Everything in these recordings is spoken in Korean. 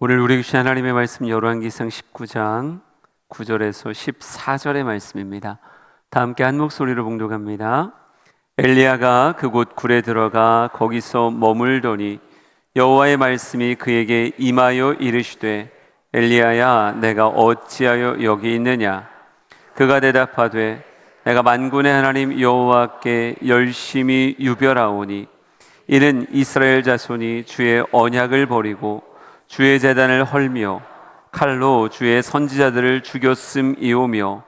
오늘 우리 주신 하나님의 말씀 열왕기상 19장 9절에서 14절의 말씀입니다. 다 함께 한 목소리로 봉독합니다. 엘리야가 그곳 굴에 들어가 거기서 머물더니 여호와의 말씀이 그에게 임하여 이르시되 엘리야야 내가 어찌하여 여기 있느냐. 그가 대답하되 내가 만군의 하나님 여호와께 열심히 유별하오니 이는 이스라엘 자손이 주의 언약을 버리고 주의 제단을 헐며 칼로 주의 선지자들을 죽였음이오며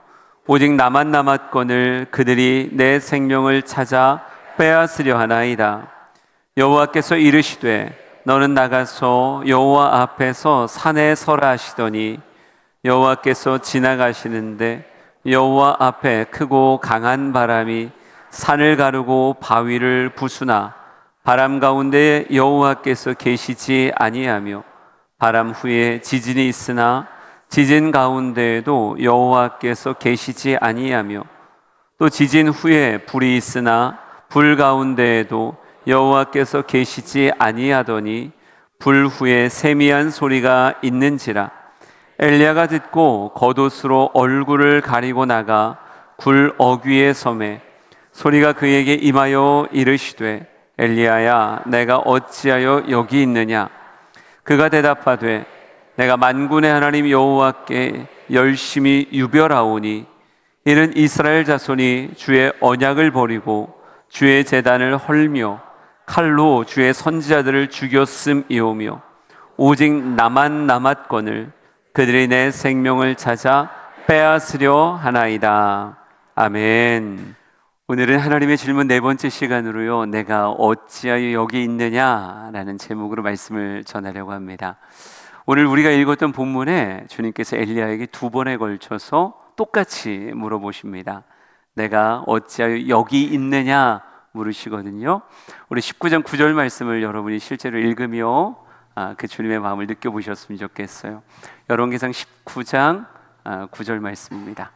오직 나만 남았거늘 그들이 내 생명을 찾아 빼앗으려 하나이다. 여호와께서 이르시되 너는 나가서 여호와 앞에서 산에 서라 하시더니 여호와께서 지나가시는데 여호와 앞에 크고 강한 바람이 산을 가르고 바위를 부수나 바람 가운데 여호와께서 계시지 아니하며 바람 후에 지진이 있으나 지진 가운데에도 여호와께서 계시지 아니하며 또 지진 후에 불이 있으나 불 가운데에도 여호와께서 계시지 아니하더니 불 후에 세미한 소리가 있는지라. 엘리야가 듣고 겉옷으로 얼굴을 가리고 나가 굴 어귀에 섬에 소리가 그에게 임하여 이르시되 엘리야야 내가 어찌하여 여기 있느냐. 그가 대답하되 내가 만군의 하나님 여호와께 열심히 유별하오니 이는 이스라엘 자손이 주의 언약을 버리고 주의 제단을 헐며 칼로 주의 선지자들을 죽였음이오며 오직 나만 남았거늘 그들이 내 생명을 찾아 빼앗으려 하나이다. 아멘. 오늘은 하나님의 질문 네 번째 시간으로요, 내가 어찌하여 여기 있느냐라는 제목으로 말씀을 전하려고 합니다. 오늘 우리가 읽었던 본문에 주님께서 엘리야에게 두 번에 걸쳐서 똑같이 물어보십니다. 내가 어찌하여 여기 있느냐 물으시거든요. 우리 19장 9절 말씀을 여러분이 실제로 읽으며 그 주님의 마음을 느껴보셨으면 좋겠어요. 열왕기상 19장 9절 말씀입니다.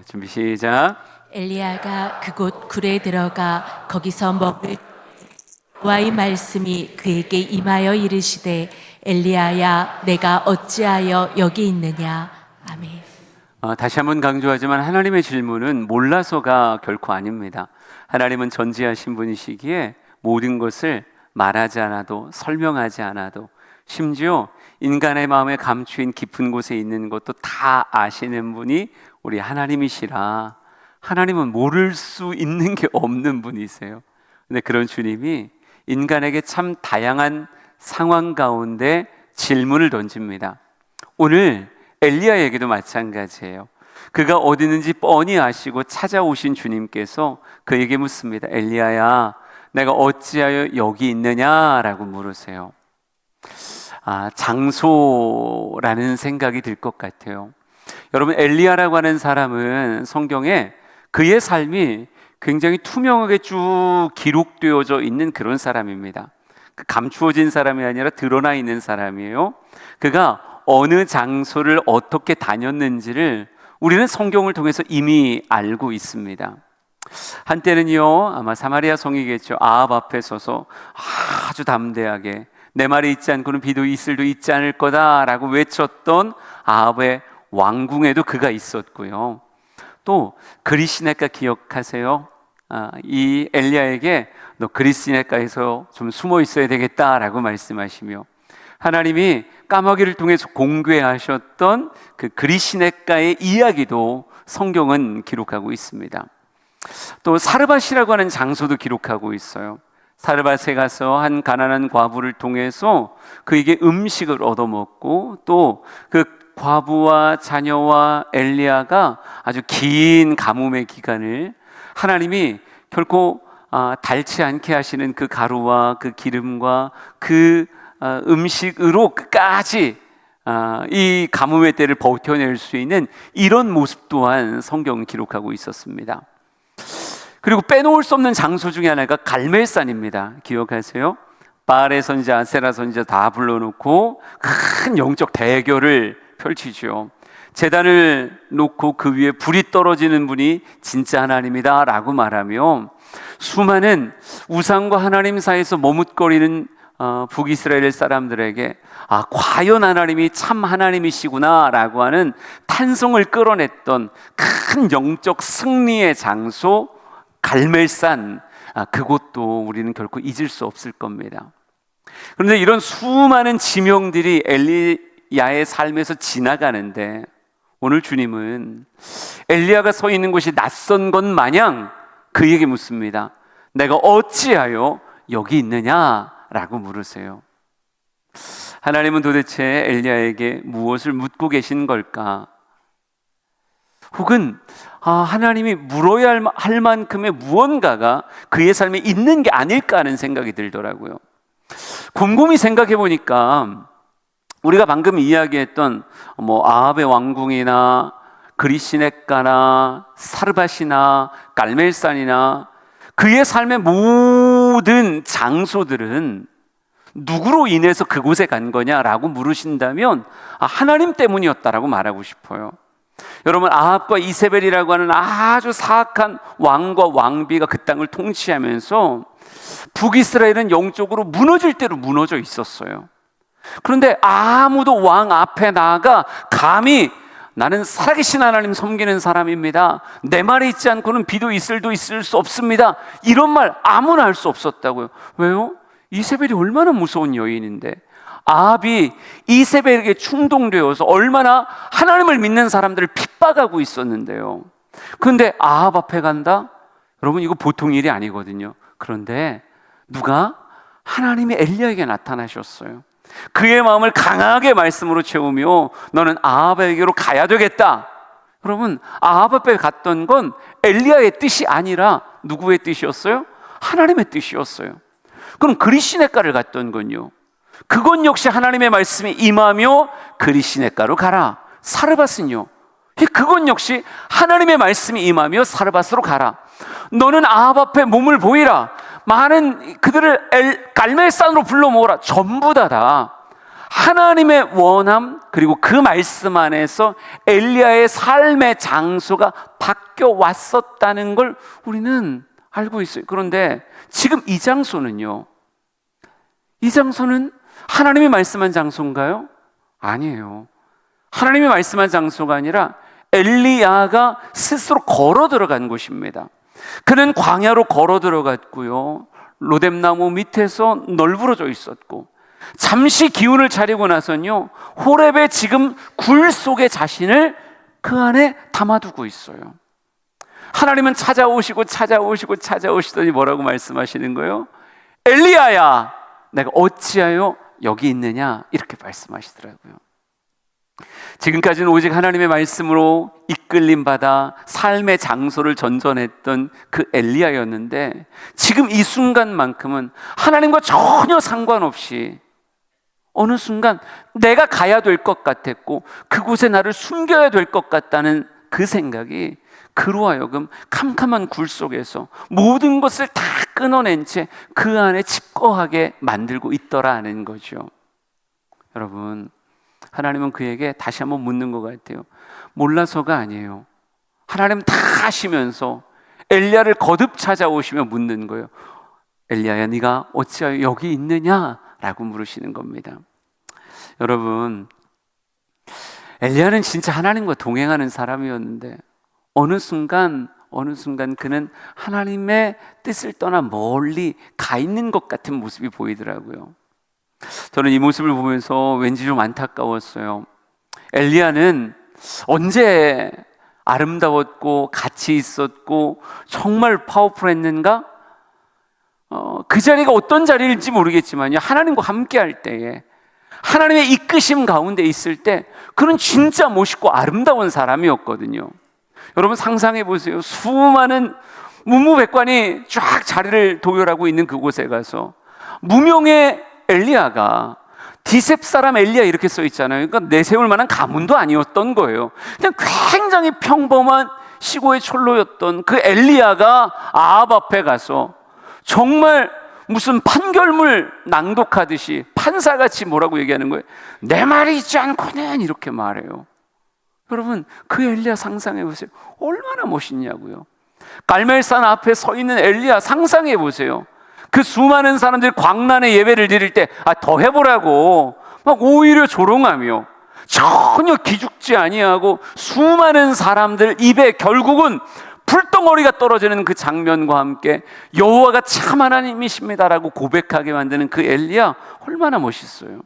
준비 시작. 엘리야가 그곳 굴에 들어가 거기서 머물 여호와의 말씀이 그에게 임하여 이르시되 엘리야야 내가 어찌하여 여기 있느냐. 아멘. 다시 한번 강조하지만 하나님의 질문은 몰라서가 결코 아닙니다. 하나님은 전지하신 분이시기에 모든 것을 말하지 않아도 설명하지 않아도 심지어 인간의 마음에 감추인 깊은 곳에 있는 것도 다 아시는 분이 우리 하나님이시라. 하나님은 모를 수 있는 게 없는 분이세요. 근데 그런 주님이 인간에게 참 다양한 상황 가운데 질문을 던집니다. 오늘 엘리야에게도 마찬가지예요. 그가 어디 있는지 뻔히 아시고 찾아오신 주님께서 그에게 묻습니다. 엘리야야 내가 어찌하여 여기 있느냐라고 물으세요. 장소라는 생각이 들 것 같아요. 여러분, 엘리야라고 하는 사람은 성경에 그의 삶이 굉장히 투명하게 쭉 기록되어져 있는 그런 사람입니다. 감추어진 사람이 아니라 드러나 있는 사람이에요. 그가 어느 장소를 어떻게 다녔는지를 우리는 성경을 통해서 이미 알고 있습니다. 한때는요, 아마 사마리아 성이겠죠. 아합 앞에 서서 아주 담대하게 내 말이 있지 않고는 비도 이슬도 있지 않을 거다라고 외쳤던 아합의 왕궁에도 그가 있었고요. 또 그리시네가 기억하세요? 이 엘리야에게 너 그리시네가에서 좀 숨어 있어야 되겠다라고 말씀하시며 하나님이 까마귀를 통해서 공개하셨던 그 그리시네가의 이야기도 성경은 기록하고 있습니다. 또 사르밧이라고 하는 장소도 기록하고 있어요. 사르밧에 가서 한 가난한 과부를 통해서 그에게 음식을 얻어먹고 또 그 과부와 자녀와 엘리야가 아주 긴 가뭄의 기간을 하나님이 결코 닳지 않게 하시는 그 가루와 그 기름과 그 음식으로 끝까지 이 가뭄의 때를 버텨낼 수 있는 이런 모습 또한 성경은 기록하고 있었습니다. 그리고 빼놓을 수 없는 장소 중에 하나가 갈멜산입니다. 기억하세요? 바알의 선지자, 아세라 선지자 다 불러놓고 큰 영적 대결을 펼치죠. 제단을 놓고 그 위에 불이 떨어지는 분이 진짜 하나님이다 라고 말하며 수많은 우상과 하나님 사이에서 머뭇거리는 북이스라엘 사람들에게 과연 하나님이 참 하나님이시구나 라고 하는 탄성을 끌어냈던 큰 영적 승리의 장소 갈멜산, 그곳도 우리는 결코 잊을 수 없을 겁니다. 그런데 이런 수많은 지명들이 엘리야의 삶에서 지나가는데 오늘 주님은 엘리야가 서 있는 곳이 낯선 것 마냥 그에게 묻습니다. 내가 어찌하여 여기 있느냐라고 물으세요. 하나님은 도대체 엘리야에게 무엇을 묻고 계신 걸까? 혹은 하나님이 물어야 할 만큼의 무언가가 그의 삶에 있는 게 아닐까 하는 생각이 들더라고요. 곰곰이 생각해 보니까 우리가 방금 이야기했던 아합의 왕궁이나 그리시네가나 사르밧이나 갈멜산이나 그의 삶의 모든 장소들은 누구로 인해서 그곳에 간 거냐라고 물으신다면 하나님 때문이었다라고 말하고 싶어요. 여러분, 아합과 이세벨이라고 하는 아주 사악한 왕과 왕비가 그 땅을 통치하면서 북이스라엘은 영적으로 무너질 대로 무너져 있었어요. 그런데 아무도 왕 앞에 나아가 감히 나는 살아계신 하나님 섬기는 사람입니다, 내 말에 있지 않고는 비도 이슬도 있을 수 없습니다, 이런 말 아무나 할 수 없었다고요. 왜요? 이세벨이 얼마나 무서운 여인인데 아합이 이세벨에게 충동되어서 얼마나 하나님을 믿는 사람들을 핍박하고 있었는데요. 그런데 아합 앞에 간다? 여러분, 이거 보통 일이 아니거든요. 그런데 누가? 하나님이 엘리야에게 나타나셨어요. 그의 마음을 강하게 말씀으로 채우며 너는 아합에게로 가야 되겠다. 여러분, 아합 앞에 갔던 건 엘리야의 뜻이 아니라 누구의 뜻이었어요? 하나님의 뜻이었어요. 그럼 그리시네가를 갔던 건요, 그건 역시 하나님의 말씀이 임하며 그리시네가로 가라. 사르밧은요, 그건 역시 하나님의 말씀이 임하며 사르밧으로 가라. 너는 아합 앞에 몸을 보이라. 많은 그들을 갈멜산으로 불러 모으라. 전부 다 하나님의 원함, 그리고 그 말씀 안에서 엘리야의 삶의 장소가 바뀌어 왔었다는 걸 우리는 알고 있어요. 그런데 지금 이 장소는요, 이 장소는 하나님이 말씀한 장소인가요? 아니에요. 하나님이 말씀한 장소가 아니라 엘리야가 스스로 걸어 들어간 곳입니다. 그는 광야로 걸어 들어갔고요, 로뎀나무 밑에서 널브러져 있었고, 잠시 기운을 차리고 나서는요, 호렙의 지금 굴 속에 자신을 그 안에 담아두고 있어요. 하나님은 찾아오시더니 뭐라고 말씀하시는 거예요? 엘리야야, 내가 어찌하여 여기 있느냐, 이렇게 말씀하시더라고요. 지금까지는 오직 하나님의 말씀으로 이끌림 받아 삶의 장소를 전전했던 그 엘리야였는데, 지금 이 순간만큼은 하나님과 전혀 상관없이 어느 순간 내가 가야 될 것 같았고 그곳에 나를 숨겨야 될 것 같다는 그 생각이 그로 하여금 캄캄한 굴 속에서 모든 것을 다 끊어낸 채 그 안에 집거하게 만들고 있더라는 거죠. 여러분, 하나님은 그에게 다시 한번 묻는 것 같아요. 몰라서가 아니에요. 하나님 다 아시면서 엘리야를 거듭 찾아오시며 묻는 거예요. 엘리야야, 네가 어찌하여 여기 있느냐? 라고 물으시는 겁니다. 여러분, 엘리야는 진짜 하나님과 동행하는 사람이었는데 어느 순간 그는 하나님의 뜻을 떠나 멀리 가 있는 것 같은 모습이 보이더라고요. 저는 이 모습을 보면서 왠지 좀 안타까웠어요. 엘리야는 언제 아름다웠고 가치 있었고 정말 파워풀했는가? 그 자리가 어떤 자리일지 모르겠지만요, 하나님과 함께 할 때에, 하나님의 이끄심 가운데 있을 때 그는 진짜 멋있고 아름다운 사람이었거든요. 여러분, 상상해 보세요. 수많은 문무백관이 쫙 자리를 도열하고 있는 그곳에 가서 무명의 엘리야가, 디셉 사람 엘리야 이렇게 써 있잖아요. 그러니까 내세울 만한 가문도 아니었던 거예요. 그냥 굉장히 평범한 시골의 촐로였던 그 엘리야가 아합 앞에 가서 정말 무슨 판결문 낭독하듯이 판사같이 뭐라고 얘기하는 거예요? 내 말이 있지 않고는, 이렇게 말해요. 여러분, 그 엘리야 상상해 보세요. 얼마나 멋있냐고요. 갈멜산 앞에 서 있는 엘리야 상상해 보세요. 그 수많은 사람들이 광란의 예배를 드릴 때 더 해보라고 막 오히려 조롱하며 전혀 기죽지 아니하고 수많은 사람들 입에 결국은 불덩어리가 떨어지는 그 장면과 함께 여호와가 참 하나님이십니다라고 고백하게 만드는 그 엘리야, 얼마나 멋있어요.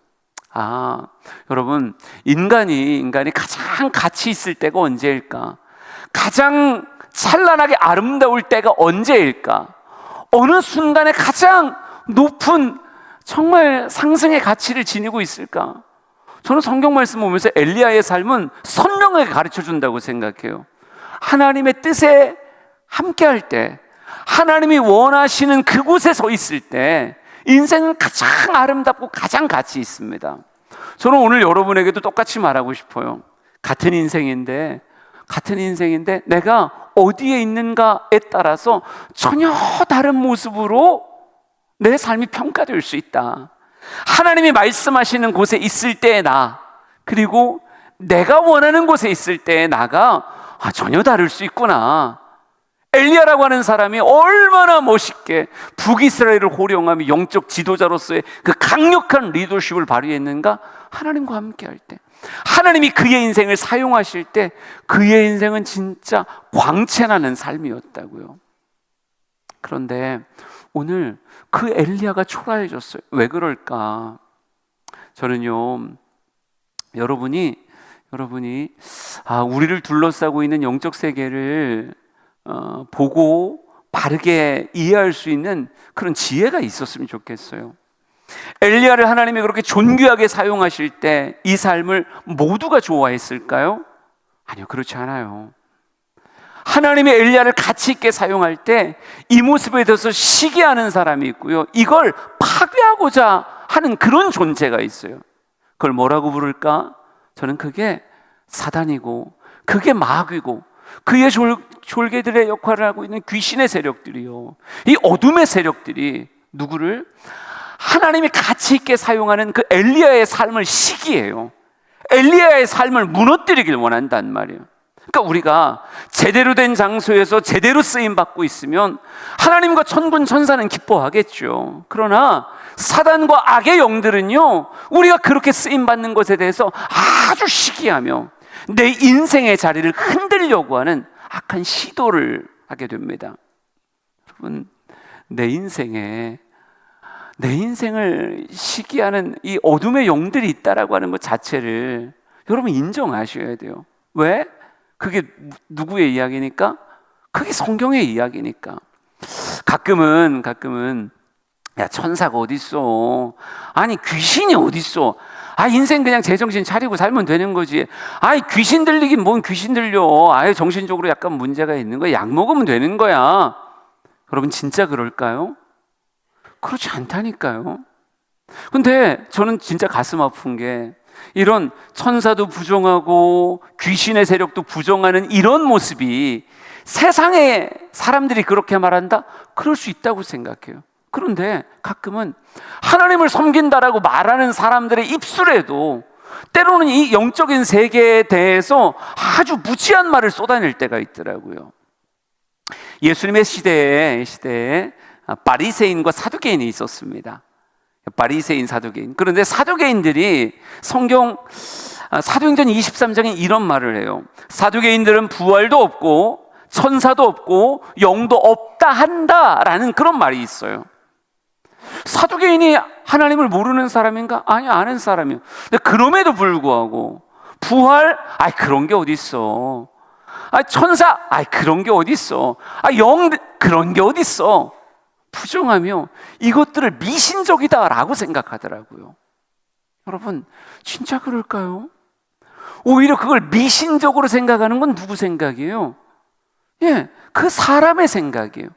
여러분, 인간이 가장 가치 있을 때가 언제일까? 가장 찬란하게 아름다울 때가 언제일까? 어느 순간에 가장 높은 정말 상승의 가치를 지니고 있을까? 저는 성경 말씀 보면서 엘리야의 삶은 선명하게 가르쳐 준다고 생각해요. 하나님의 뜻에 함께할 때, 하나님이 원하시는 그곳에 서 있을 때 인생은 가장 아름답고 가장 가치 있습니다. 저는 오늘 여러분에게도 똑같이 말하고 싶어요. 같은 인생인데 내가 어디에 있는가에 따라서 전혀 다른 모습으로 내 삶이 평가될 수 있다. 하나님이 말씀하시는 곳에 있을 때의 나, 그리고 내가 원하는 곳에 있을 때의 나가 전혀 다를 수 있구나. 엘리야라고 하는 사람이 얼마나 멋있게 북이스라엘을 호령하며 영적 지도자로서의 그 강력한 리더십을 발휘했는가? 하나님과 함께할 때, 하나님이 그의 인생을 사용하실 때 그의 인생은 진짜 광채나는 삶이었다고요. 그런데 오늘 그 엘리야가 초라해졌어요. 왜 그럴까? 저는요, 여러분이 우리를 둘러싸고 있는 영적 세계를 보고 바르게 이해할 수 있는 그런 지혜가 있었으면 좋겠어요. 엘리야를 하나님이 그렇게 존귀하게 사용하실 때 이 삶을 모두가 좋아했을까요? 아니요, 그렇지 않아요. 하나님이 엘리야를 가치 있게 사용할 때 이 모습에 대해서 시기하는 사람이 있고요, 이걸 파괴하고자 하는 그런 존재가 있어요. 그걸 뭐라고 부를까? 저는 그게 사단이고, 그게 마귀고, 그의 졸개들의 역할을 하고 있는 귀신의 세력들이요, 이 어둠의 세력들이 누구를? 하나님이 가치 있게 사용하는 그 엘리야의 삶을 시기해요. 엘리야의 삶을 무너뜨리길 원한단 말이에요. 그러니까 우리가 제대로 된 장소에서 제대로 쓰임받고 있으면 하나님과 천군 천사는 기뻐하겠죠. 그러나 사단과 악의 영들은요, 우리가 그렇게 쓰임받는 것에 대해서 아주 시기하며 내 인생의 자리를 흔들려고 하는 악한 시도를 하게 됩니다. 여러분, 내 인생을 시기하는 이 어둠의 영들이 있다라고 하는 것 자체를 여러분 인정하셔야 돼요. 왜? 그게 누구의 이야기니까? 그게 성경의 이야기니까. 가끔은 야, 천사가 어딨어? 아니, 귀신이 어딨어? 인생 그냥 제정신 차리고 살면 되는 거지. 귀신 들리긴 뭔 귀신 들려. 정신적으로 약간 문제가 있는 거야. 약 먹으면 되는 거야. 여러분, 진짜 그럴까요? 그렇지 않다니까요. 근데 저는 진짜 가슴 아픈 게, 이런 천사도 부정하고 귀신의 세력도 부정하는 이런 모습이 세상의 사람들이 그렇게 말한다? 그럴 수 있다고 생각해요. 그런데 가끔은 하나님을 섬긴다라고 말하는 사람들의 입술에도 때로는 이 영적인 세계에 대해서 아주 무지한 말을 쏟아낼 때가 있더라고요. 예수님의 시대에 바리새인과 사두개인이 있었습니다. 바리새인, 사두개인. 그런데 사두개인들이 사도행전 23장에 이런 말을 해요. 사두개인들은 부활도 없고 천사도 없고 영도 없다 한다라는 그런 말이 있어요. 사두개인이 하나님을 모르는 사람인가? 아니, 아는 사람이에요. 근데 그럼에도 불구하고 부활? 그런 게 어디 있어? 천사? 그런 게 어디 있어? 영? 그런 게 어디 있어? 부정하며 이것들을 미신적이다라고 생각하더라고요. 여러분, 진짜 그럴까요? 오히려 그걸 미신적으로 생각하는 건 누구 생각이에요? 그 사람의 생각이에요.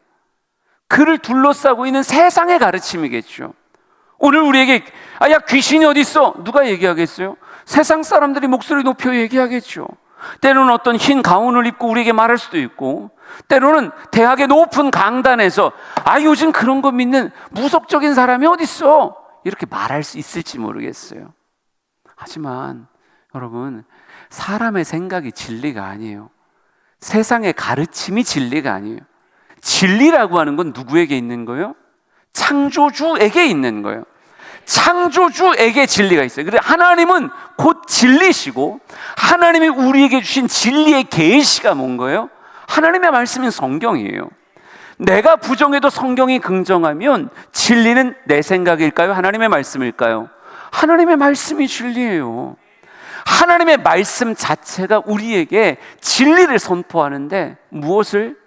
그를 둘러싸고 있는 세상의 가르침이겠죠. 오늘 우리에게 야, 귀신이 어디 있어? 누가 얘기하겠어요? 세상 사람들이 목소리 높여 얘기하겠죠. 때로는 어떤 흰 가운을 입고 우리에게 말할 수도 있고, 때로는 대학의 높은 강단에서 요즘 그런 거 믿는 무속적인 사람이 어디 있어? 이렇게 말할 수 있을지 모르겠어요. 하지만 여러분, 사람의 생각이 진리가 아니에요. 세상의 가르침이 진리가 아니에요. 진리라고 하는 건 누구에게 있는 거예요? 창조주에게 있는 거예요. 창조주에게 진리가 있어요. 그래서 하나님은 곧 진리시고, 하나님이 우리에게 주신 진리의 계시가 뭔 거예요? 하나님의 말씀인 성경이에요. 내가 부정해도 성경이 긍정하면 진리는 내 생각일까요? 하나님의 말씀일까요? 하나님의 말씀이 진리예요. 하나님의 말씀 자체가 우리에게 진리를 선포하는데, 무엇을?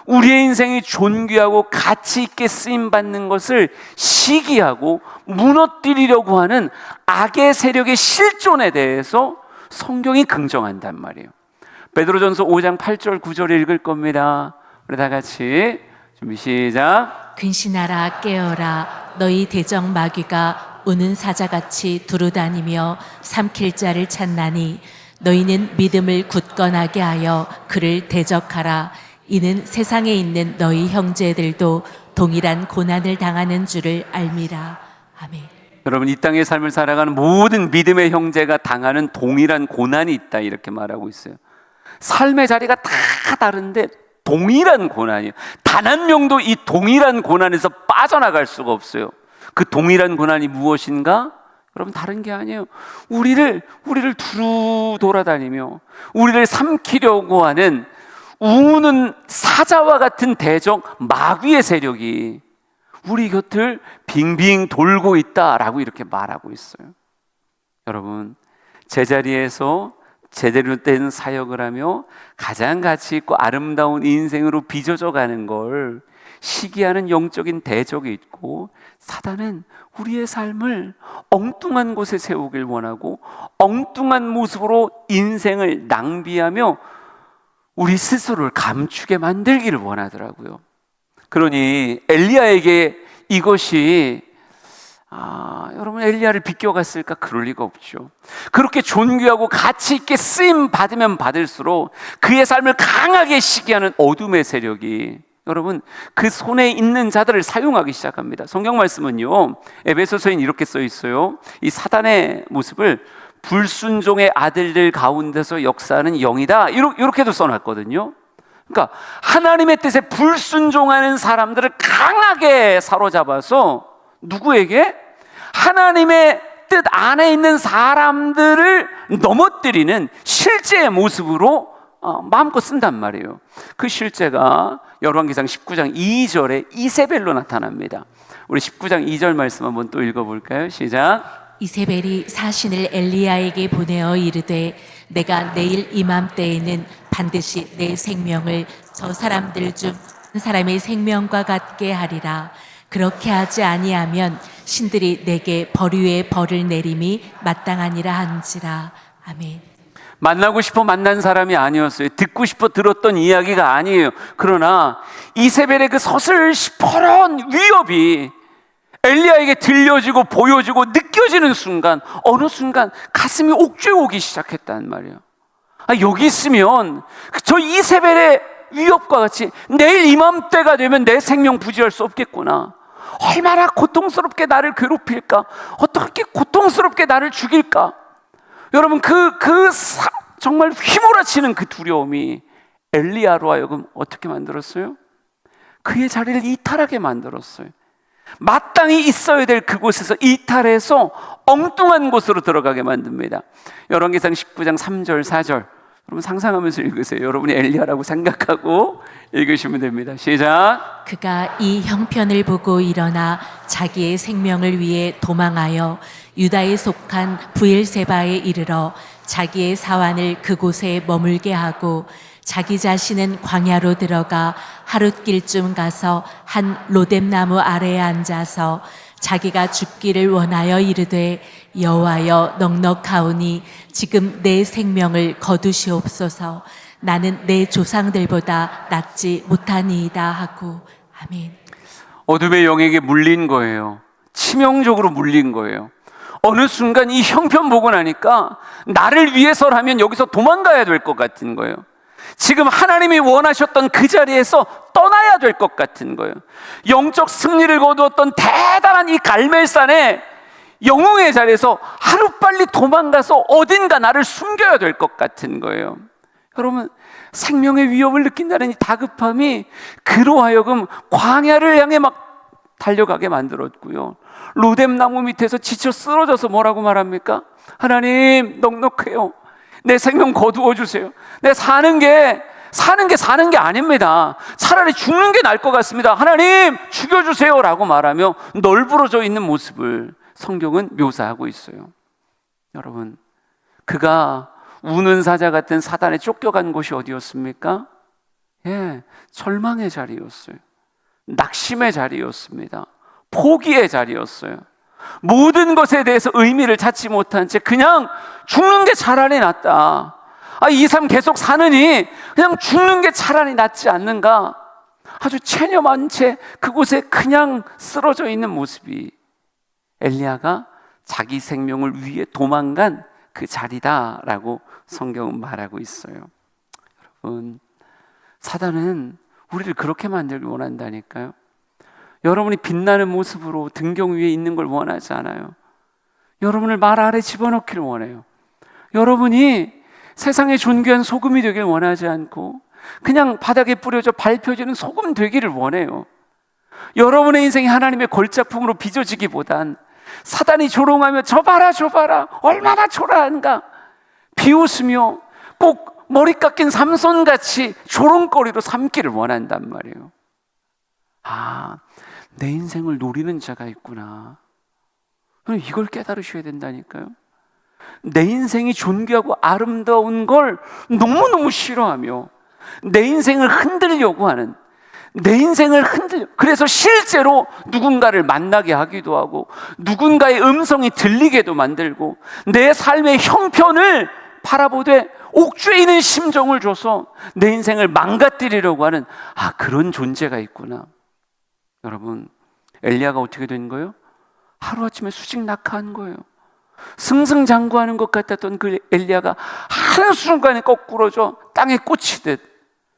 우리의 인생이 존귀하고 가치 있게 쓰임받는 것을 시기하고 무너뜨리려고 하는 악의 세력의 실존에 대해서 성경이 긍정한단 말이에요. 베드로전서 5장 8절 9절 읽을 겁니다. 우리 다 같이 준비 시작. 근신하라 깨어라 너희 대적 마귀가 우는 사자같이 두루다니며 삼킬 자를 찾나니 너희는 믿음을 굳건하게 하여 그를 대적하라. 이는 세상에 있는 너희 형제들도 동일한 고난을 당하는 줄을 알미라. 아멘. 여러분, 이 땅의 삶을 살아가는 모든 믿음의 형제가 당하는 동일한 고난이 있다, 이렇게 말하고 있어요. 삶의 자리가 다 다른데 동일한 고난이에요. 단 한 명도 이 동일한 고난에서 빠져나갈 수가 없어요. 그 동일한 고난이 무엇인가? 여러분, 다른 게 아니에요. 우리를 두루 돌아다니며 우리를 삼키려고 하는 우는 사자와 같은 대적 마귀의 세력이 우리 곁을 빙빙 돌고 있다라고 이렇게 말하고 있어요. 여러분, 제자리에서 제대로 된 사역을 하며 가장 가치 있고 아름다운 인생으로 빚어져 가는 걸 시기하는 영적인 대적이 있고, 사단은 우리의 삶을 엉뚱한 곳에 세우길 원하고 엉뚱한 모습으로 인생을 낭비하며 우리 스스로를 감추게 만들기를 원하더라고요. 그러니 엘리야에게 이것이 여러분, 엘리야를 비껴갔을까? 그럴 리가 없죠. 그렇게 존귀하고 가치 있게 쓰임 받으면 받을수록 그의 삶을 강하게 시기하는 어둠의 세력이 여러분 그 손에 있는 자들을 사용하기 시작합니다. 성경 말씀은요, 에베소서엔 이렇게 써 있어요. 이 사단의 모습을 불순종의 아들들 가운데서 역사하는 영이다, 이렇게도 써놨거든요. 그러니까 하나님의 뜻에 불순종하는 사람들을 강하게 사로잡아서 누구에게? 하나님의 뜻 안에 있는 사람들을 넘어뜨리는 실제의 모습으로 마음껏 쓴단 말이에요. 그 실제가 열왕기상 19장 2절에 이세벨로 나타납니다. 우리 19장 2절 말씀 한번 또 읽어볼까요? 시작. 이세벨이 사신을 엘리야에게 보내어 이르되 내가 내일 이맘때에는 반드시 내 생명을 저 사람들 중 한 사람의 생명과 같게 하리라. 그렇게 하지 아니하면 신들이 내게 벌 위에 벌을 내림이 마땅하니라 한지라. 아멘. 만나고 싶어 만난 사람이 아니었어요. 듣고 싶어 들었던 이야기가 아니에요. 그러나 이세벨의 그 서슬시퍼런 위협이 엘리야에게 들려지고 보여지고 느껴지는 순간, 어느 순간 가슴이 옥죄오기 시작했단 말이에요. 여기 있으면 저 이세벨의 위협과 같이 내일 이맘때가 되면 내 생명 부지할 수 없겠구나. 얼마나 고통스럽게 나를 괴롭힐까? 어떻게 고통스럽게 나를 죽일까? 여러분, 정말 휘몰아치는 그 두려움이 엘리야로 하여금 어떻게 만들었어요? 그의 자리를 이탈하게 만들었어요. 마땅히 있어야 될 그곳에서 이탈해서 엉뚱한 곳으로 들어가게 만듭니다. 열왕기상 19장 3절 4절 여러분 상상하면서 읽으세요. 여러분이 엘리야라고 생각하고 읽으시면 됩니다. 시작. 그가 이 형편을 보고 일어나 자기의 생명을 위해 도망하여 유다에 속한 부엘세바에 이르러 자기의 사환을 그곳에 머물게 하고 자기 자신은 광야로 들어가 하룻길쯤 가서 한 로뎀나무 아래에 앉아서 자기가 죽기를 원하여 이르되 여호와여 넉넉하오니 지금 내 생명을 거두시옵소서. 나는 내 조상들보다 낫지 못하니이다 하고. 아멘. 어둠의 영에게 물린 거예요. 치명적으로 물린 거예요. 어느 순간 이 형편 보고 나니까 나를 위해서라면 여기서 도망가야 될 것 같은 거예요. 지금 하나님이 원하셨던 그 자리에서 떠나야 될 것 같은 거예요. 영적 승리를 거두었던 대단한 이 갈멜산의 영웅의 자리에서 하루빨리 도망가서 어딘가 나를 숨겨야 될 것 같은 거예요. 여러분, 생명의 위협을 느낀다는 이 다급함이 그로 하여금 광야를 향해 막 달려가게 만들었고요. 로뎀나무 밑에서 지쳐 쓰러져서 뭐라고 말합니까? 하나님, 넉넉해요. 내 생명 거두어 주세요. 내 사는 게 아닙니다. 차라리 죽는 게 나을 것 같습니다. 하나님, 죽여주세요 라고 말하며 널브러져 있는 모습을 성경은 묘사하고 있어요. 여러분, 그가 우는 사자 같은 사단에 쫓겨간 곳이 어디였습니까? 절망의 자리였어요. 낙심의 자리였습니다. 포기의 자리였어요. 모든 것에 대해서 의미를 찾지 못한 채 그냥 죽는 게 차라리 낫다. 이 삶 계속 사느니 그냥 죽는 게 차라리 낫지 않는가? 아주 체념한 채 그곳에 그냥 쓰러져 있는 모습이 엘리야가 자기 생명을 위해 도망간 그 자리다라고 성경은 말하고 있어요. 여러분, 사단은 우리를 그렇게 만들기 원한다니까요. 여러분이 빛나는 모습으로 등경 위에 있는 걸 원하지 않아요. 여러분을 말 아래 집어넣기를 원해요. 여러분이 세상에 존귀한 소금이 되길 원하지 않고 그냥 바닥에 뿌려져 밟혀지는 소금 되기를 원해요. 여러분의 인생이 하나님의 걸작품으로 빚어지기보단 사단이 조롱하며 저 봐라 얼마나 초라한가, 비웃으며 꼭 머리 깎인 삼손같이 조롱거리로 삼기를 원한단 말이에요. 내 인생을 노리는 자가 있구나. 이걸 깨달으셔야 된다니까요. 내 인생이 존귀하고 아름다운 걸 너무너무 싫어하며 내 인생을 흔들려고 하는, 그래서 실제로 누군가를 만나게 하기도 하고 누군가의 음성이 들리게도 만들고 내 삶의 형편을 바라보되 옥죄이는 심정을 줘서 내 인생을 망가뜨리려고 하는 그런 존재가 있구나. 여러분, 엘리야가 어떻게 된 거예요? 하루아침에 수직 낙하한 거예요. 승승장구하는 것 같았던 그 엘리야가 한순간에 거꾸로져 땅에 꽂히듯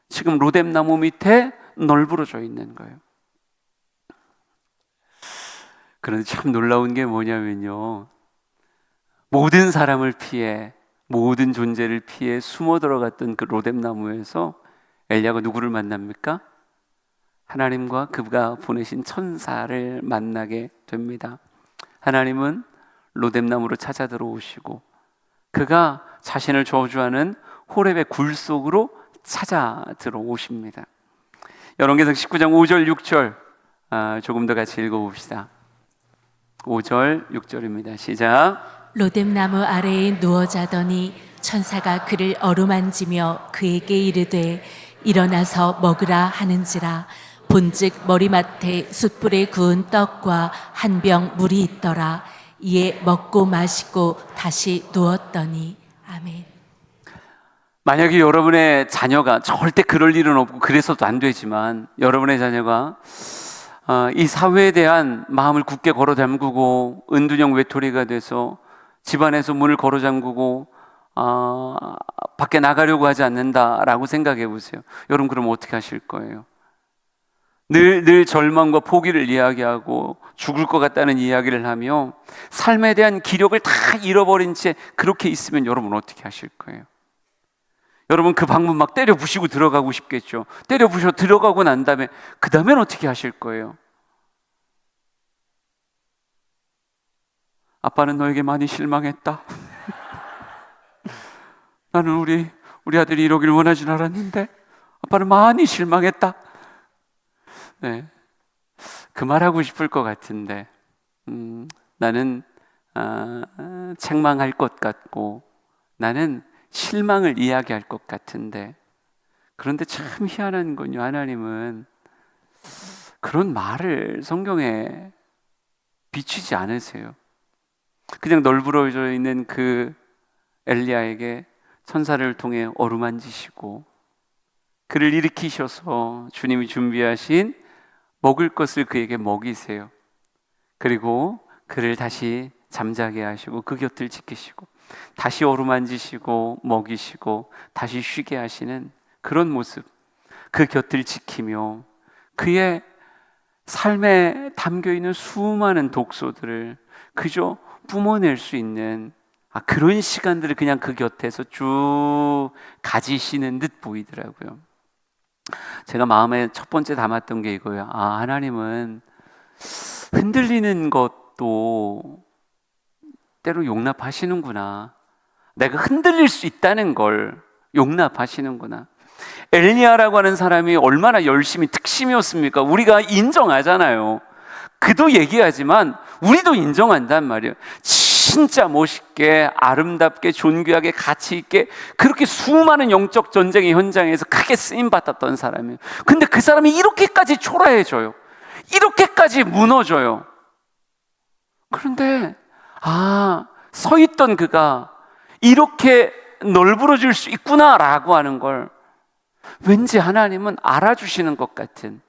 지금 로뎀나무 밑에 널브러져 있는 거예요. 그런데 참 놀라운 게 뭐냐면요, 모든 사람을 피해, 모든 존재를 피해 숨어 들어갔던 그 로뎀나무에서 엘리야가 누구를 만납니까? 하나님과 그가 보내신 천사를 만나게 됩니다. 하나님은 로뎀나무로 찾아 들어오시고 그가 자신을 저주하는 호렙의 굴 속으로 찾아 들어오십니다. 열왕기상 19장 5절 6절 조금 더 같이 읽어봅시다. 5절 6절입니다. 시작. 로뎀나무 아래에 누워 자더니 천사가 그를 어루만지며 그에게 이르되 일어나서 먹으라 하는지라. 본즉 머리맡에 숯불에 구운 떡과 한 병 물이 있더라. 이에 먹고 마시고 다시 누웠더니. 아멘. 만약에 여러분의 자녀가, 절대 그럴 일은 없고 그래서도 안 되지만, 여러분의 자녀가 이 사회에 대한 마음을 굳게 걸어 잠그고 은둔형 외톨이가 돼서 집안에서 문을 걸어 잠그고 밖에 나가려고 하지 않는다라고 생각해 보세요. 여러분, 그럼 어떻게 하실 거예요? 늘 절망과 포기를 이야기하고 죽을 것 같다는 이야기를 하며 삶에 대한 기력을 다 잃어버린 채 그렇게 있으면 여러분 어떻게 하실 거예요? 여러분, 그 방문 막 때려 부시고 들어가고 싶겠죠. 때려 부셔 들어가고 난 다음에 그 다음엔 어떻게 하실 거예요? 아빠는 너에게 많이 실망했다. 나는 우리 아들이 이러길 원하진 않았는데 아빠는 많이 실망했다. 네, 그 말하고 싶을 것 같은데 나는 책망할 것 같고 나는 실망을 이야기할 것 같은데, 그런데 참 희한한 건요, 하나님은 그런 말을 성경에 비추지 않으세요. 그냥 널브러져 있는 그 엘리야에게 천사를 통해 어루만지시고 그를 일으키셔서 주님이 준비하신 먹을 것을 그에게 먹이세요. 그리고 그를 다시 잠자게 하시고 그 곁을 지키시고 다시 어루만지시고 먹이시고 다시 쉬게 하시는 그런 모습, 그 곁을 지키며 그의 삶에 담겨있는 수많은 독소들을 그저 뿜어낼 수 있는 그런 시간들을 그냥 그 곁에서 쭉 가지시는 듯 보이더라고요. 제가 마음에 첫 번째 담았던 게 이거예요. 하나님은 흔들리는 것도 때로 용납하시는구나. 내가 흔들릴 수 있다는 걸 용납하시는구나. 엘리야라고 하는 사람이 얼마나 열심히 특심이었습니까? 우리가 인정하잖아요. 그도 얘기하지만 우리도 인정한단 말이에요. 진짜 멋있게, 아름답게, 존귀하게, 가치 있게 그렇게 수많은 영적 전쟁의 현장에서 크게 쓰임받았던 사람이에요. 근데 그 사람이 이렇게까지 초라해져요. 이렇게까지 무너져요. 그런데 서 있던 그가 이렇게 널브러질 수 있구나라고 하는 걸 왠지 하나님은 알아주시는 것 같은,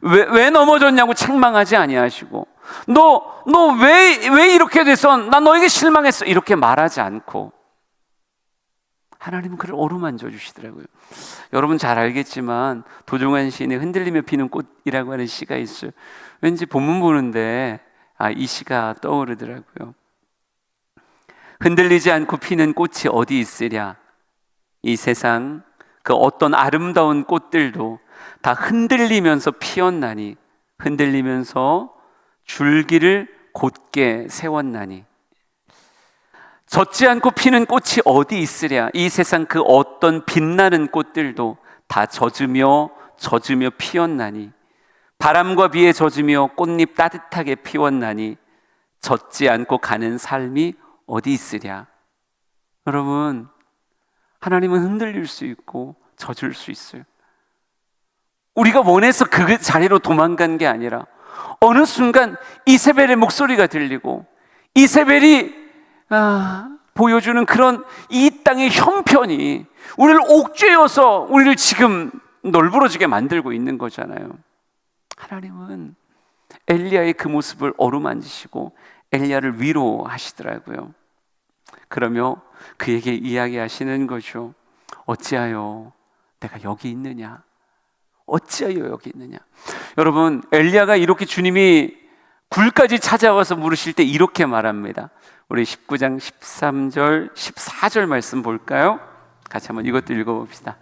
왜 넘어졌냐고 책망하지 아니하시고, 너 왜 이렇게 돼서 나 너에게 실망했어 이렇게 말하지 않고 하나님은 그를 어루만져 주시더라고요. 여러분 잘 알겠지만 도종환 시인의 흔들리며 피는 꽃이라고 하는 시가 있어요. 왠지 본문 보는데 이 시가 떠오르더라고요. 흔들리지 않고 피는 꽃이 어디 있으랴. 이 세상 그 어떤 아름다운 꽃들도 다 흔들리면서 피었나니, 흔들리면서 줄기를 곧게 세웠나니. 젖지 않고 피는 꽃이 어디 있으랴. 이 세상 그 어떤 빛나는 꽃들도 다 젖으며 피었나니, 바람과 비에 젖으며 꽃잎 따뜻하게 피웠나니 젖지 않고 가는 삶이 어디 있으랴. 여러분, 하나님은 흔들릴 수 있고 젖을 수 있어요. 우리가 원해서 그 자리로 도망간 게 아니라 어느 순간 이세벨의 목소리가 들리고 이세벨이 보여주는 그런 이 땅의 형편이 우리를 옥죄어서 우리를 지금 널브러지게 만들고 있는 거잖아요. 하나님은 엘리야의 그 모습을 어루만지시고 엘리야를 위로하시더라고요. 그러며 그에게 이야기하시는 거죠. 어찌하여 내가 여기 있느냐? 어찌하여 여기 있느냐? 여러분, 엘리야가 이렇게 주님이 굴까지 찾아와서 물으실 때 이렇게 말합니다. 우리 19장 13절 14절 말씀 볼까요? 같이 한번 이것도 읽어봅시다.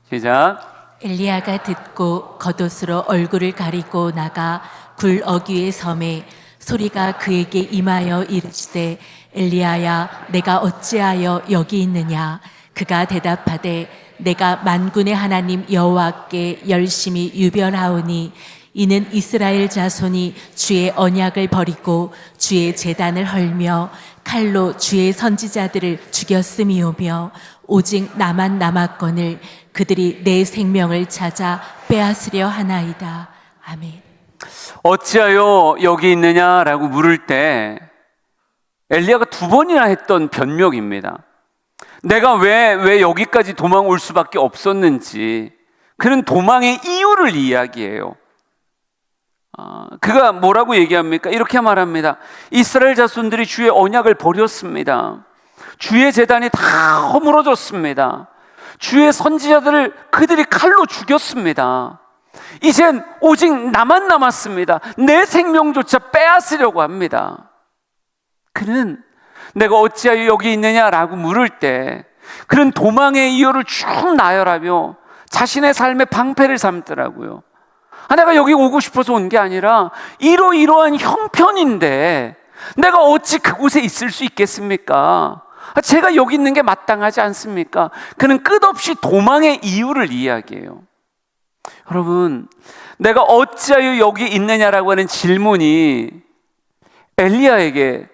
시작. 엘리야가 듣고 겉옷으로 얼굴을 가리고 나가 굴 어귀의 섬에 소리가 그에게 임하여 이르시되 엘리야야 내가 어찌하여 여기 있느냐. 그가 대답하되 내가 만군의 하나님 여호와께 열심히 유별하오니 이는 이스라엘 자손이 주의 언약을 버리고 주의 제단을 헐며 칼로 주의 선지자들을 죽였음이오며 오직 나만 남았거늘 그들이 내 생명을 찾아 빼앗으려 하나이다. 아멘. 어찌하여 여기 있느냐라고 물을 때 엘리야가 2번이나 했던 변명입니다. 내가 왜 여기까지 도망 올 수밖에 없었는지 그는 도망의 이유를 이야기해요. 그가 뭐라고 얘기합니까? 이렇게 말합니다. 이스라엘 자손들이 주의 언약을 버렸습니다. 주의 제단이 다 허물어졌습니다. 주의 선지자들을 그들이 칼로 죽였습니다. 이젠 오직 나만 남았습니다. 내 생명조차 빼앗으려고 합니다. 그는 내가 어찌하여 여기 있느냐라고 물을 때 그는 도망의 이유를 쭉 나열하며 자신의 삶의 방패를 삼더라고요. 내가 여기 오고 싶어서 온 게 아니라 이러이러한 형편인데 내가 어찌 그곳에 있을 수 있겠습니까? 제가 여기 있는 게 마땅하지 않습니까? 그는 끝없이 도망의 이유를 이야기해요. 여러분, 내가 어찌하여 여기 있느냐라고 하는 질문이 엘리야에게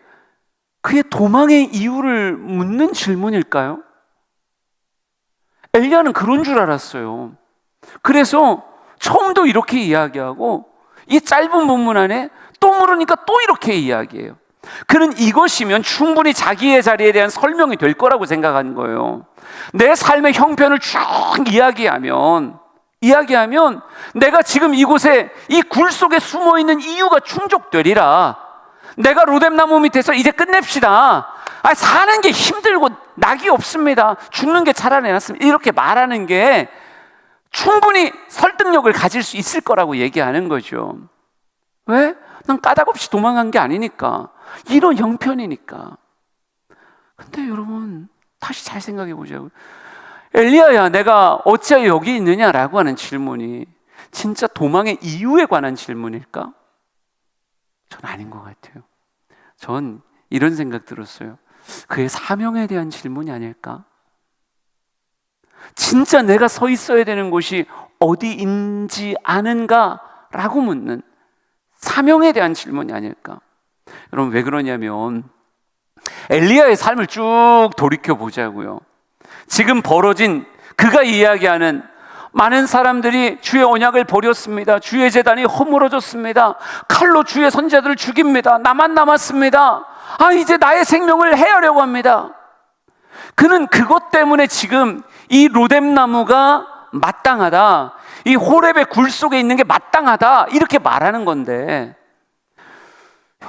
그의 도망의 이유를 묻는 질문일까요? 엘리야는 그런 줄 알았어요. 그래서 처음도 이렇게 이야기하고 이 짧은 본문 안에 또 물으니까 또 이렇게 이야기해요. 그는 이것이면 충분히 자기의 자리에 대한 설명이 될 거라고 생각한 거예요. 내 삶의 형편을 쭉 이야기하면 내가 지금 이곳에 이 굴 속에 숨어 있는 이유가 충족되리라. 내가 로뎀나무 밑에서 이제 끝냅시다. 사는 게 힘들고 낙이 없습니다. 죽는 게 차라리 낫습니다. 이렇게 말하는 게 충분히 설득력을 가질 수 있을 거라고 얘기하는 거죠. 왜? 난 까닭없이 도망간 게 아니니까. 이런 형편이니까. 근데 여러분, 다시 잘 생각해 보자고요. 엘리야야, 내가 어찌하여 여기 있느냐라고 하는 질문이 진짜 도망의 이유에 관한 질문일까? 전 아닌 것 같아요. 전 이런 생각 들었어요. 그의 사명에 대한 질문이 아닐까? 진짜 내가 서 있어야 되는 곳이 어디인지 아는가라고 묻는 사명에 대한 질문이 아닐까? 여러분, 왜 그러냐면 엘리야의 삶을 쭉 돌이켜 보자고요. 지금 벌어진 그가 이야기하는 많은 사람들이 주의 언약을 버렸습니다. 주의 제단이 허물어졌습니다. 칼로 주의 선자들을 죽입니다. 나만 남았습니다. 이제 나의 생명을 해하려고 합니다. 그는 그것 때문에 지금 이 로뎀나무가 마땅하다, 이 호렙의 굴 속에 있는 게 마땅하다, 이렇게 말하는 건데,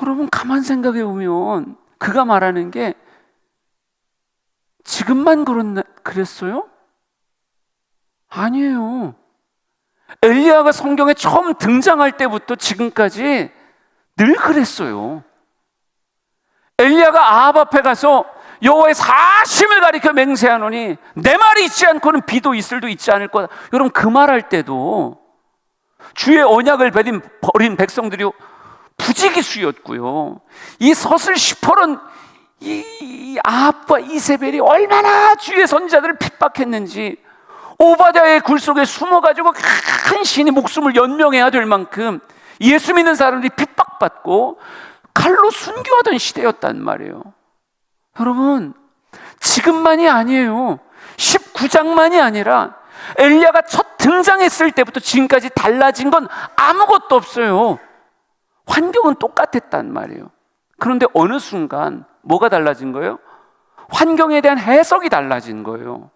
여러분 가만 생각해 보면 그가 말하는 게 지금만 그랬어요? 아니에요. 엘리야가 성경에 처음 등장할 때부터 지금까지 늘 그랬어요. 엘리야가 아합 앞에 가서 여호와의 사심을 가리켜 맹세하노니 내 말이 있지 않고는 비도 이슬도 있지 않을 거다. 여러분, 그 말할 때도 주의 언약을 버린 백성들이 부지기수였고요. 이 서슬 시퍼런 이 아합과 이세벨이 얼마나 주의 선자들을 핍박했는지, 오바댜의 굴 속에 숨어가지고 큰 신이 목숨을 연명해야 될 만큼 예수 믿는 사람들이 핍박받고 칼로 순교하던 시대였단 말이에요. 여러분, 지금만이 아니에요. 19장만이 아니라 엘리야가 첫 등장했을 때부터 지금까지 달라진 건 아무것도 없어요. 환경은 똑같았단 말이에요. 그런데 어느 순간 뭐가 달라진 거예요? 환경에 대한 해석이 달라진 거예요.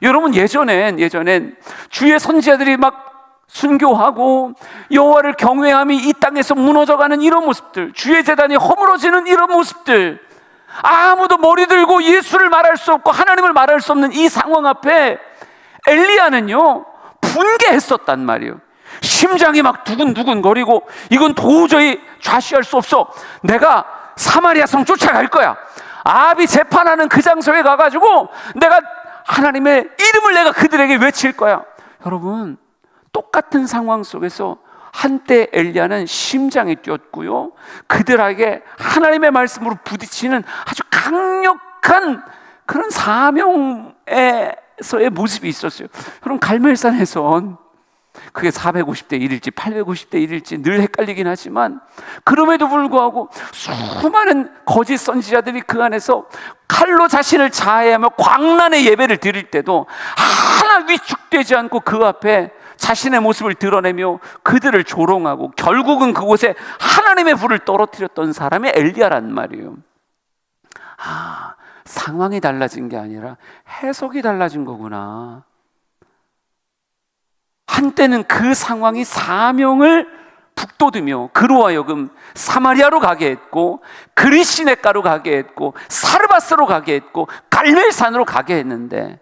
여러분, 예전엔 주의 선지자들이 막 순교하고 여호와를 경외함이 이 땅에서 무너져가는 이런 모습들, 주의 제단이 허물어지는 이런 모습들, 아무도 머리 들고 예수를 말할 수 없고 하나님을 말할 수 없는 이 상황 앞에 엘리야는요 분개했었단 말이에요. 심장이 막 두근두근 거리고, 이건 도저히 좌시할 수 없어. 내가 사마리아 성 쫓아갈 거야. 아합이 재판하는 그 장소에 가가지고 내가 하나님의 이름을 내가 그들에게 외칠 거야. 여러분, 똑같은 상황 속에서 한때 엘리야는 심장이 뛰었고요, 그들에게 하나님의 말씀으로 부딪히는 아주 강력한 그런 사명에서의 모습이 있었어요. 여러분, 갈멜산에선 그게 450대 1일지 850대 1일지 늘 헷갈리긴 하지만, 그럼에도 불구하고 수많은 거짓 선지자들이 그 안에서 칼로 자신을 자해하며 광란의 예배를 드릴 때도 하나 위축되지 않고 그 앞에 자신의 모습을 드러내며 그들을 조롱하고 결국은 그곳에 하나님의 불을 떨어뜨렸던 사람이 엘리야란 말이에요. 상황이 달라진 게 아니라 해석이 달라진 거구나. 한때는 그 상황이 사명을 북돋으며 그로 하여금 사마리아로 가게 했고, 그리시네가로 가게 했고, 사르바스로 가게 했고, 갈멜산으로 가게 했는데,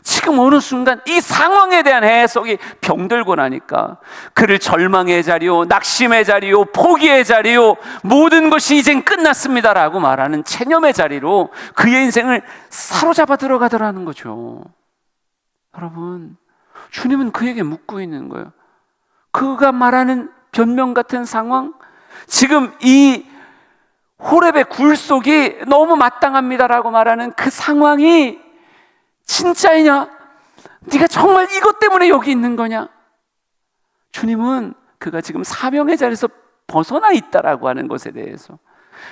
지금 어느 순간 이 상황에 대한 해석이 병들고 나니까 그를 절망의 자리요, 낙심의 자리요, 포기의 자리요, 모든 것이 이젠 끝났습니다라고 말하는 체념의 자리로 그의 인생을 사로잡아 들어가더라는 거죠. 여러분, 주님은 그에게 묻고 있는 거예요. 그가 말하는 변명 같은 상황, 지금 이 호렙의 굴 속이 너무 마땅합니다라고 말하는 그 상황이 진짜이냐? 네가 정말 이것 때문에 여기 있는 거냐? 주님은 그가 지금 사명의 자리에서 벗어나 있다라고 하는 것에 대해서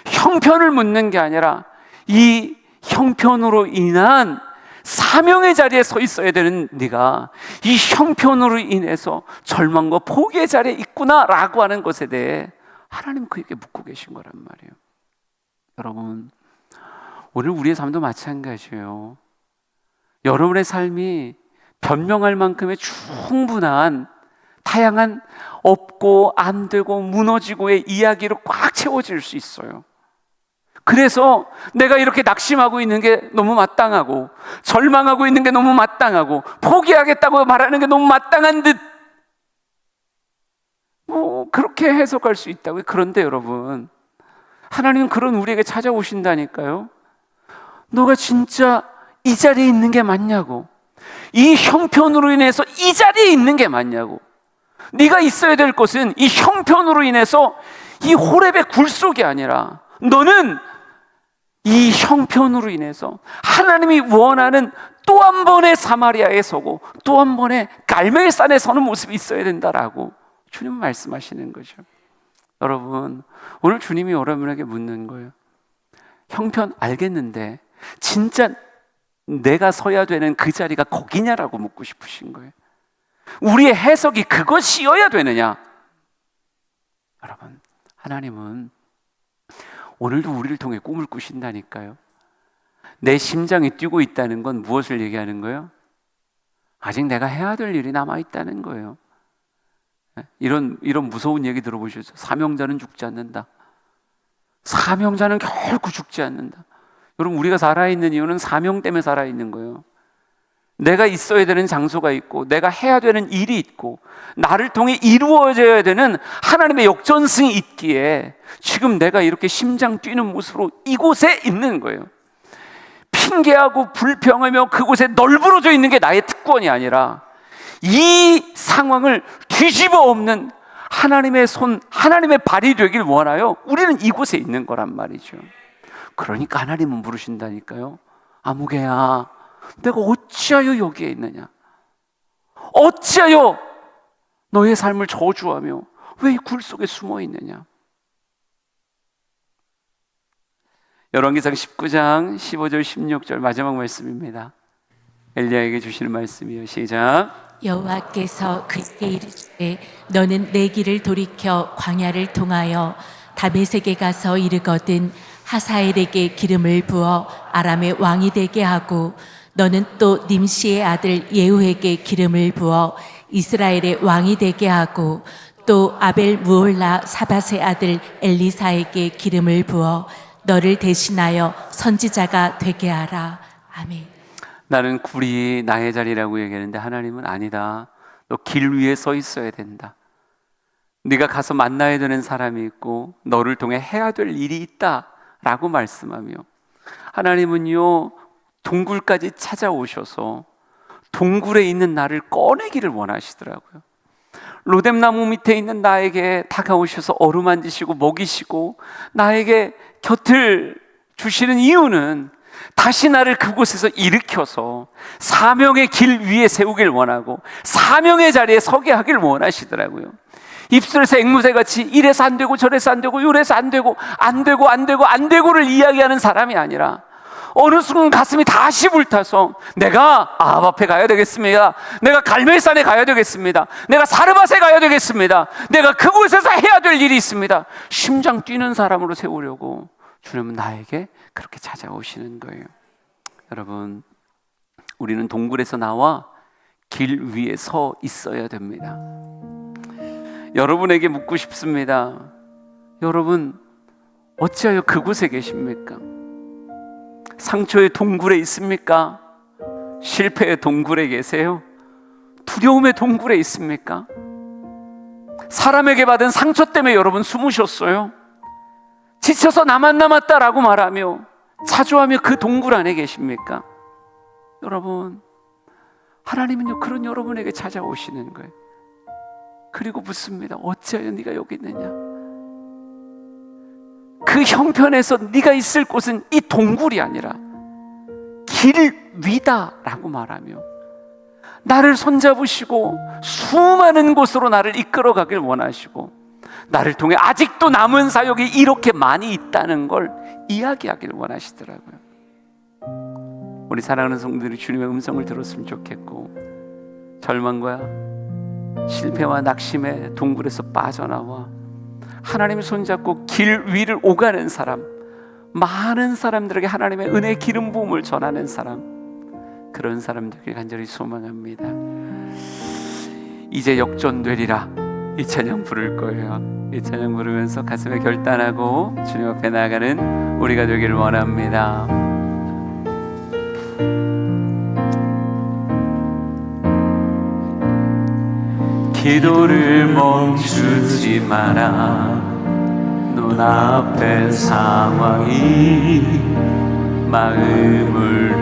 형편을 묻는 게 아니라 이 형편으로 인한 사명의 자리에 서 있어야 되는 네가 이 형편으로 인해서 절망과 포기의 자리에 있구나라고 하는 것에 대해 하나님 그에게 묻고 계신 거란 말이에요. 여러분, 오늘 우리의 삶도 마찬가지예요. 여러분의 삶이 변명할 만큼의 충분한 다양한 없고 안 되고 무너지고의 이야기로 꽉 채워질 수 있어요. 그래서 내가 이렇게 낙심하고 있는 게 너무 마땅하고, 절망하고 있는 게 너무 마땅하고, 포기하겠다고 말하는 게 너무 마땅한 듯 그렇게 해석할 수 있다고요. 그런데 여러분, 하나님은 그런 우리에게 찾아오신다니까요. 너가 진짜 이 자리에 있는 게 맞냐고, 이 형편으로 인해서 이 자리에 있는 게 맞냐고. 네가 있어야 될 것은 이 형편으로 인해서 이 호렙의 굴속이 아니라 너는 이 형편으로 인해서 하나님이 원하는 또 한 번의 사마리아에 서고 또 한 번의 갈멜산에 서는 모습이 있어야 된다라고 주님은 말씀하시는 거죠. 여러분, 오늘 주님이 여러분에게 묻는 거예요. 형편 알겠는데 진짜 내가 서야 되는 그 자리가 거기냐라고 묻고 싶으신 거예요. 우리의 해석이 그것이어야 되느냐? 여러분, 하나님은 오늘도 우리를 통해 꿈을 꾸신다니까요. 내 심장이 뛰고 있다는 건 무엇을 얘기하는 거예요? 아직 내가 해야 될 일이 남아있다는 거예요. 이런 무서운 얘기 들어보셨죠? 사명자는 죽지 않는다. 사명자는 결코 죽지 않는다. 여러분, 우리가 살아있는 이유는 사명 때문에 살아있는 거예요. 내가 있어야 되는 장소가 있고 내가 해야 되는 일이 있고 나를 통해 이루어져야 되는 하나님의 역전승이 있기에 지금 내가 이렇게 심장 뛰는 모습으로 이곳에 있는 거예요. 핑계하고 불평하며 그곳에 널브러져 있는 게 나의 특권이 아니라 이 상황을 뒤집어 엎는 하나님의 손, 하나님의 발이 되길 원하여 우리는 이곳에 있는 거란 말이죠. 그러니까 하나님은 물으신다니까요. 아무개야, 내가 어찌하여 여기에 있느냐? 어찌하여 너의 삶을 저주하며 왜 이 굴 속에 숨어 있느냐? 열왕기상 19장 15절 16절 마지막 말씀입니다. 엘리야에게 주시는 말씀이요. 시작. 여호와께서 그에게 이르시되 너는 내 길을 돌이켜 광야를 통하여 다메섹에 가서 이르거든 하사엘에게 기름을 부어 아람의 왕이 되게 하고 너는 또 님시의 아들 예후에게 기름을 부어 이스라엘의 왕이 되게 하고 또 아벨 무올라 사밧의 아들 엘리사에게 기름을 부어 너를 대신하여 선지자가 되게 하라. 아멘. 나는 굴이 나의 자리라고 얘기하는데 하나님은 아니다. 너 길 위에 서 있어야 된다. 네가 가서 만나야 되는 사람이 있고 너를 통해 해야 될 일이 있다라고 말씀하며 하나님은요 동굴까지 찾아오셔서 동굴에 있는 나를 꺼내기를 원하시더라고요. 로뎀나무 밑에 있는 나에게 다가오셔서 어루만지시고 먹이시고 나에게 곁을 주시는 이유는 다시 나를 그곳에서 일으켜서 사명의 길 위에 세우길 원하고 사명의 자리에 서게 하길 원하시더라고요. 입술에서 앵무새같이 이래서 안 되고 저래서 안 되고 요래서 안 되고 안 되고를 이야기하는 사람이 아니라 어느 순간 가슴이 다시 불타서 내가 아합 앞에 가야 되겠습니다. 내가 갈멜산에 가야 되겠습니다. 내가 사르밧에 가야 되겠습니다. 내가 그곳에서 해야 될 일이 있습니다. 심장 뛰는 사람으로 세우려고 주님은 나에게 그렇게 찾아오시는 거예요. 여러분, 우리는 동굴에서 나와 길 위에 서 있어야 됩니다. 여러분에게 묻고 싶습니다. 여러분, 어찌하여 그곳에 계십니까? 상처의 동굴에 있습니까? 실패의 동굴에 계세요? 두려움의 동굴에 있습니까? 사람에게 받은 상처 때문에 여러분 숨으셨어요? 지쳐서 나만 남았다라고 말하며 자조하며 그 동굴 안에 계십니까? 여러분, 하나님은요 그런 여러분에게 찾아오시는 거예요. 그리고 묻습니다. 어찌하여 네가 여기 있느냐? 그 형편에서 네가 있을 곳은 이 동굴이 아니라 길 위다라고 말하며 나를 손잡으시고 수많은 곳으로 나를 이끌어가길 원하시고 나를 통해 아직도 남은 사역이 이렇게 많이 있다는 걸 이야기하길 원하시더라고요. 우리 사랑하는 성도들이 주님의 음성을 들었으면 좋겠고 절망과 실패와 낙심의 동굴에서 빠져나와 하나님의 손잡고 길 위를 오가는 사람, 많은 사람들에게 하나님의 은혜 기름 부음을 전하는 사람, 그런 사람들에게 간절히 소망합니다. 이제 역전되리라 이 찬양 부를 거예요. 이 찬양 부르면서 가슴에 결단하고 주님 앞에 나아가는 우리가 되기를 원합니다. 기도를 멈추지 마라. 눈앞의 상황이 마음을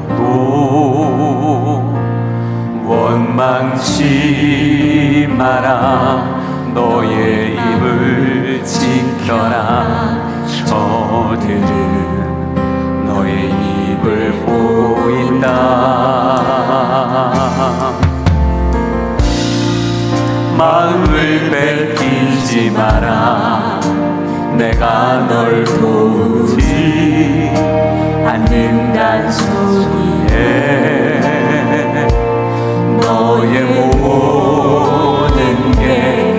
눌러도 원망치 마라. 너의 입을 지켜라. 저들은 너의 입을 보인다. 마음을 뺏기지 마라. 내가 널 도우지 않는단 소리에 너의 모든 게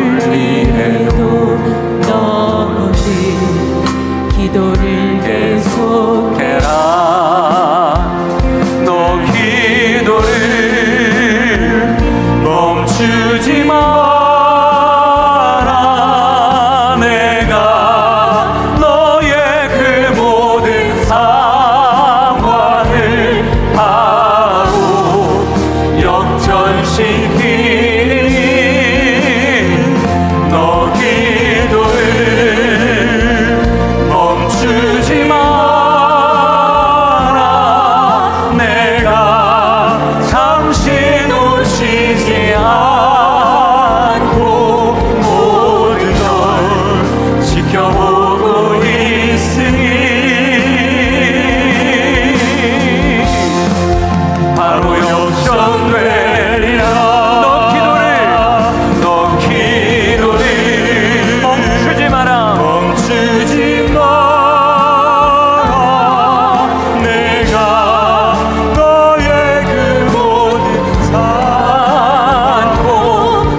불리해도 너는 기도를 계속해라. 너 기도를 멈추지 마라. 내가 너의 그 모든 상황을 바로 역전시키니 너 기도를 멈추지 마라. 내가 잠시 놓치지 않고 모든 걸 지켜보고 있으니 바로 역전되리라. 너 기도를 멈추지 마라. 내가 너의 그 모든 삶고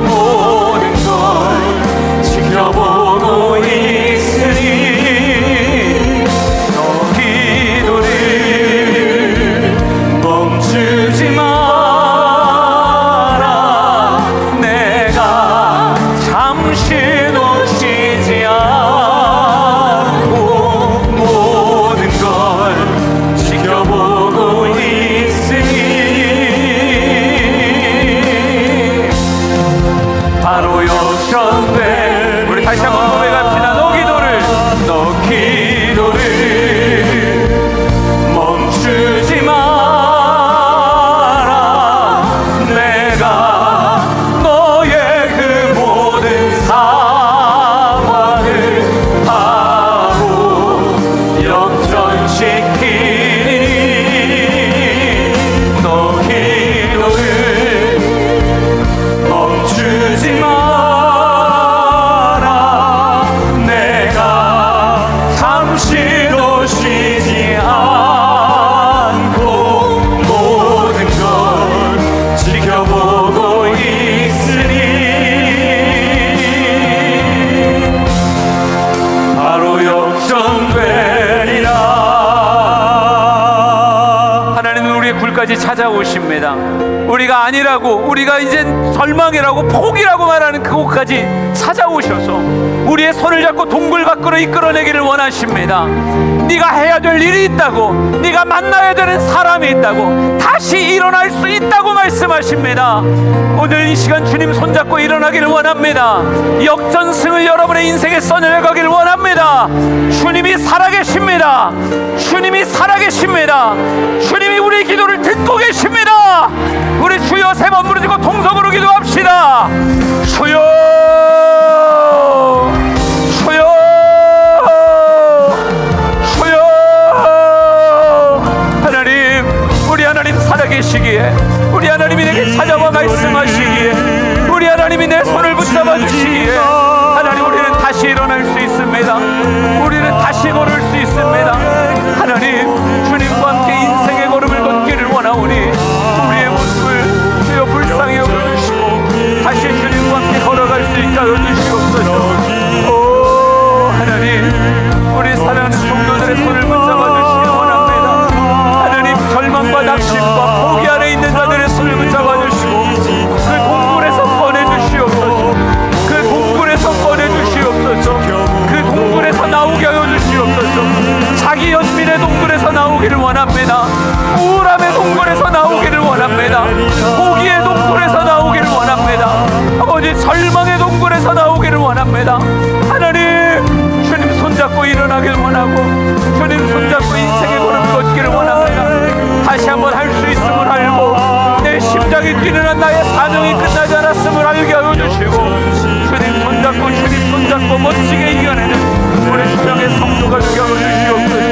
모든 걸 지켜보고 있으니 너 기도를 멈추지 마라. 내가 잠시 놓치지 않고 모든 걸 지켜보고 있으니 바로 역전돼. 우리 다시 한번 고백합시다. 너 기도를 멈추지 마라. 내가 너의 그 모든 상황을 바로 역전시키니 너 기도를 멈추지 마라. 내가 잠시 놓치지 않고 모든 걸 지켜보고 있으니 바로 역전되리라. 하나님은 우리의 굴까지 찾아오십니다. 우리가 아니라고, 우리가 이젠 절망이라고 포기라고 말하는 그곳까지 찾아오셔서 우리의 손을 잡고 동굴 밖으로 이끌어내기를 원하십니다. 네가 해야 될 일이 있다고, 네가 만나야 되는 사람이 있다고, 다시 일어날 수 있다고 말씀하십니다. 오늘 이 시간 주님 손잡고 일어나기를 원합니다. 역전승을 여러분의 인생에 써내려가기를 원합니다. 주님이 살아계십니다. 주님이 살아계십니다. 주님이 우리 기도를 듣고 계십니다. 우리 주여 세 번 부르짖고 통성으로 기도합시다. 주여, 주여, 주여. 하나님, 우리 하나님 살아계시기에, 우리 하나님이 내게 찾아와 말씀하시기에, 우리 하나님이 내 손을 붙잡아 주시기에 하나님, 우리는 다시 일어날 수 있습니다. 우리는 다시 걸을 수 있습니다. 하나님, 주님과 함께 인생의 걸음을 걷기를 원하오니 우리의 모습을 주여 불쌍히 여겨주시고 다시 주님과 함께 걸어갈 수 있게 하여 주시옵소서. 오 하나님, 우리 사랑하는 성도들의 손을 붙잡아 주시기 원합니다. 하나님, 절망과 낙심과 포기 안에 있는 자들의 손을 붙잡아 주시고 그 동굴에서 꺼내주시옵소서. 그 동굴에서 꺼내주시옵소서. 그 동굴에서 나오게 하여 주시옵소서. 자기 연민의 동굴에서 나오기를 원합니다. 우울함의 동굴에서 나오기를 원합니다. 포기의 동굴에서 나오기를 원합니다. 아버지, 절망의 동굴에서 나오기를 원합니다. 하나님, 주님 손잡고 일어나길 원하고 주님 손잡고 인생의 걸음을 걷기를 원합니다. 다시 한번 할 수 있음을 알고 내 심장이 뛰는 한 나의 사정이 끝나지 않았음을 알게 하여 더 멋지게 이겨내는 우리 주양의 성도가 되게 하여 주시옵소서.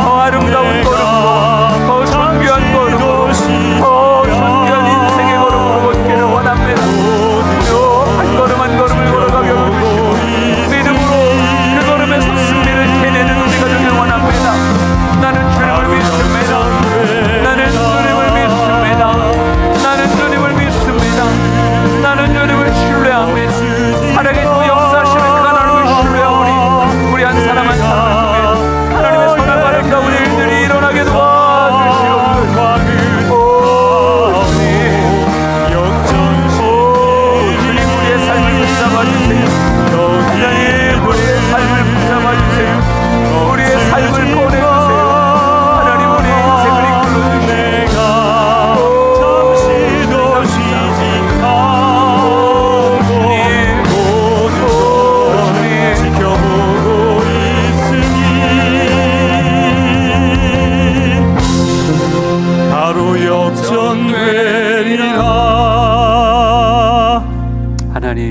더 아름다운 걸음으로, 더 존귀한 걸음으로, 더 존귀한 인생의 걸음으로 걷기를 원합니다. 한 걸음 한 걸음을 걸어가게 해주시고 믿음으로 그 걸음에서 승리를 해내는 우리가 되길 원합니다. 나는 주님을 믿습니다. 나는 주님을 믿습니다. 나는 주님을 믿습니다. 나는 주님을 신뢰합니다. 사랑의 또 역사하시는 그 하나님을 신뢰하오니 우리 한 사람 한 사람 중에 하나님의 선한 아름다운 일들이 일어나게 도와주시옵소서. 주님 우리의 삶을 붙잡아주세요. 하나님 우리의 삶을 붙잡아주세요. 우리의 삶을 꺼내주세요. 하나님 우리의 인생을 이끌어주시고 잠시도 쉬지 않고 주님 지켜보고 있으니 바로 역전되리라. 하나님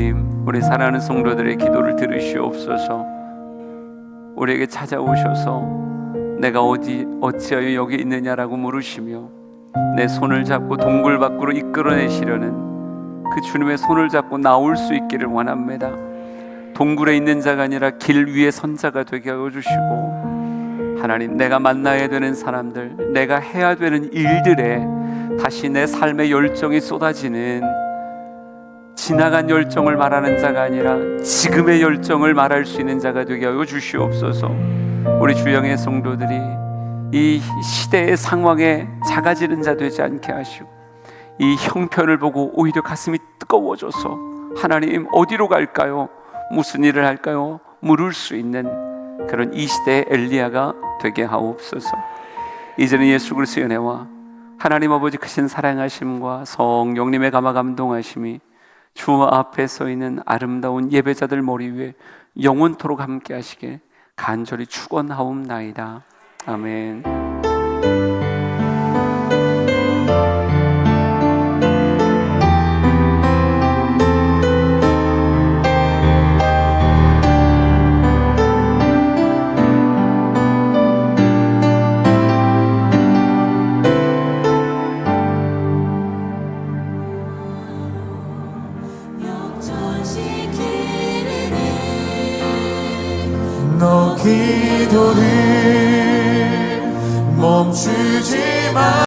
우리 사랑하는 성도들의 기도를 들으시옵소서. 우리에게 찾아오셔서 내가 어찌하여 여기 있느냐라고 물으시며 내 손을 잡고 동굴 밖으로 이끌어내시려는 그 주님의 손을 잡고 나올 수 있기를 원합니다. 동굴에 있는 자가 아니라 길 위에 선 자가 되게 하여 주시고 하나님 내가 만나야 되는 사람들, 내가 해야 되는 일들에 다시 내 삶의 열정이 쏟아지는 지나간 열정을 말하는 자가 아니라 지금의 열정을 말할 수 있는 자가 되게 하여 주시옵소서. 우리 주영의 성도들이 이 시대의 상황에 작아지는 자 되지 않게 하시고 이 형편을 보고 오히려 가슴이 뜨거워져서 하나님 어디로 갈까요? 무슨 일을 할까요? 물을 수 있는 그런 이 시대의 엘리야가 되게 하옵소서. 이제는 예수 그리스도의 은혜와 하나님 아버지 크신 사랑하심과 성령님의 감화 감동하심이 주 앞에 서 있는 아름다운 예배자들 머리 위에 영원토록 함께 하시게 간절히 축원하옵나이다. 아멘. 너 기도를 멈추지 마.